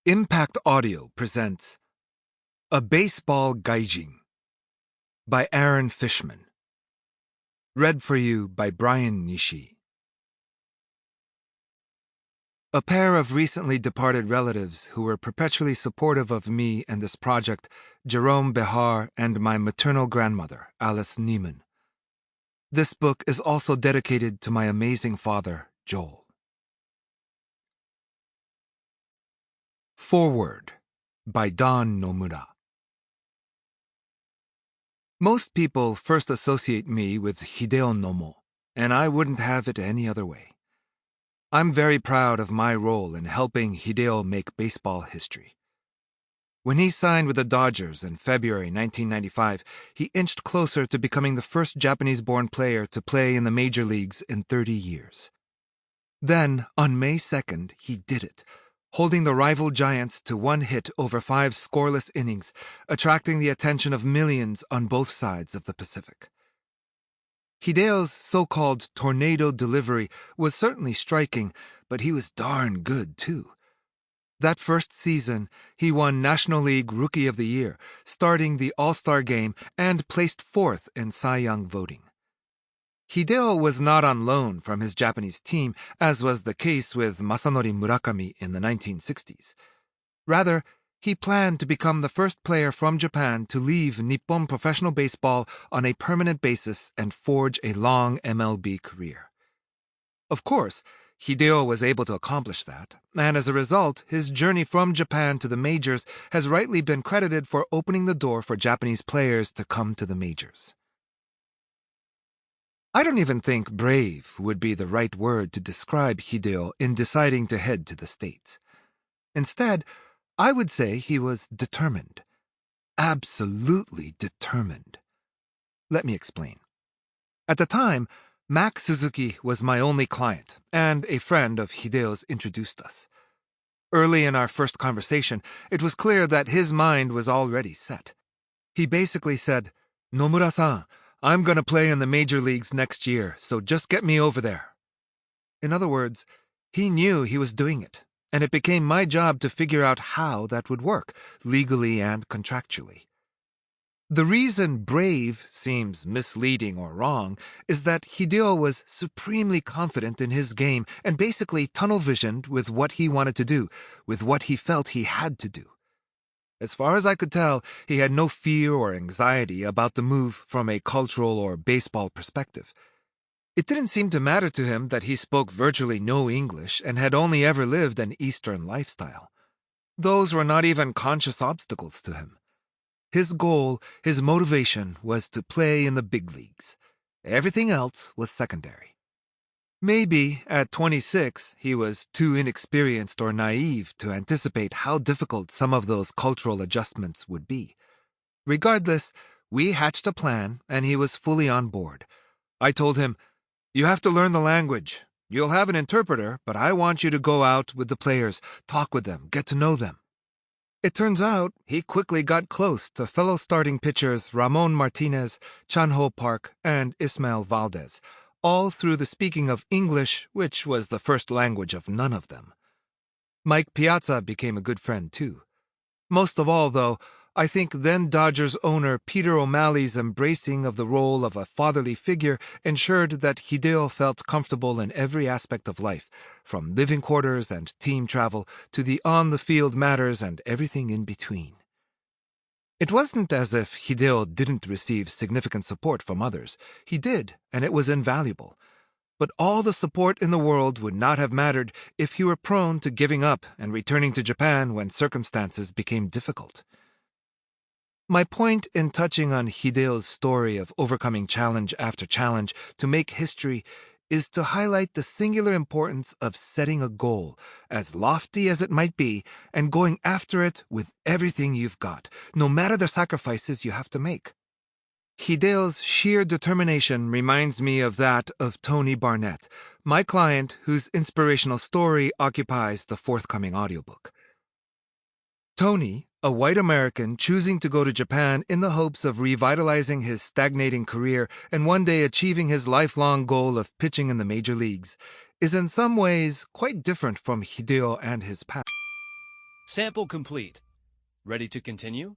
Impact Audio presents A Baseball Gaijin by Fischman. Read for you by Nishii. A pair of recently departed relatives who were perpetually supportive of me and this project, Jerome Behar and my maternal grandmother, Alice Neiman. This book is also dedicated to my amazing father, Joel. Forward by Don Nomura. Most people first associate me with Hideo Nomo, and I wouldn't have it any other way. I'm very proud of my role in helping Hideo make baseball history. When he signed with the Dodgers in February 1995, he inched closer to becoming the first Japanese-born player to play in the major leagues in 30 years. Then, on May 2nd, he did it, holding the rival Giants to one hit over 5 scoreless innings, attracting the attention of millions on both sides of the Pacific. Hideo's so-called tornado delivery was certainly striking, but he was darn good, too. That first season, he won National League Rookie of the Year, starting the All-Star Game, and placed 4th in Cy Young voting. Hideo was not on loan from his Japanese team, as was the case with Masanori Murakami in the 1960s. Rather, he planned to become the first player from Japan to leave Nippon professional baseball on a permanent basis and forge a long MLB career. Of course, Hideo was able to accomplish that, and as a result, his journey from Japan to the majors has rightly been credited for opening the door for Japanese players to come to the majors. I don't even think brave would be the right word to describe Hideo in deciding to head to the States. Instead, I would say he was determined. Absolutely determined. Let me explain. At the time, Mac Suzuki was my only client, and a friend of Hideo's introduced us. Early in our first conversation, it was clear that his mind was already set. He basically said, "Nomura-san, I'm going to play in the major leagues next year, so just get me over there." In other words, he knew he was doing it, and it became my job to figure out how that would work, legally and contractually. The reason brave seems misleading or wrong is that Hideo was supremely confident in his game and basically tunnel-visioned with what he wanted to do, with what he felt he had to do. As far as I could tell, he had no fear or anxiety about the move from a cultural or baseball perspective. It didn't seem to matter to him that he spoke virtually no English and had only ever lived an Eastern lifestyle. Those were not even conscious obstacles to him. His goal, his motivation, was to play in the big leagues. Everything else was secondary. Maybe, at 26, he was too inexperienced or naive to anticipate how difficult some of those cultural adjustments would be. Regardless, we hatched a plan, and he was fully on board. I told him, "You have to learn the language. You'll have an interpreter, but I want you to go out with the players, talk with them, get to know them." It turns out he quickly got close to fellow starting pitchers Ramon Martinez, Chan-Ho Park, and Ismael Valdez, all through the speaking of English, which was the first language of none of them. Mike Piazza became a good friend, too. Most of all, though, I think then Dodgers owner Peter O'Malley's embracing of the role of a fatherly figure ensured that Hideo felt comfortable in every aspect of life, from living quarters and team travel to the on-the-field matters and everything in between. It wasn't as if Hideo didn't receive significant support from others. He did, and it was invaluable. But all the support in the world would not have mattered if he were prone to giving up and returning to Japan when circumstances became difficult. My point in touching on Hideo's story of overcoming challenge after challenge to make history is to highlight the singular importance of setting a goal, as lofty as it might be, and going after it with everything you've got, no matter the sacrifices you have to make. Hideo's sheer determination reminds me of that of Tony Barnette, my client whose inspirational story occupies the forthcoming audiobook. Tony, a white American choosing to go to Japan in the hopes of revitalizing his stagnating career and one day achieving his lifelong goal of pitching in the major leagues, is in some ways quite different from Hideo and his past. Sample complete. Ready to continue?